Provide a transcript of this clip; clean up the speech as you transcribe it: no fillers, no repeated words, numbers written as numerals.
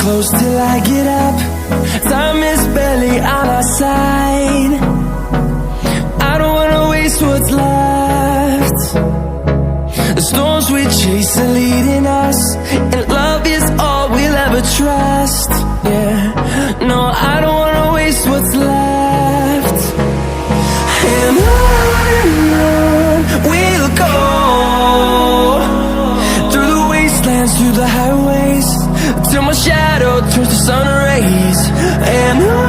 close till I get up. Time is barely on our side. I don't wanna waste what's left. The storms we chase are leading us, and love is all we'll ever trust. Yeah, no, I don't wanna waste what's left. And on we'll go, through the wastelands, through the highways, till my shadow turns to sun rays. And on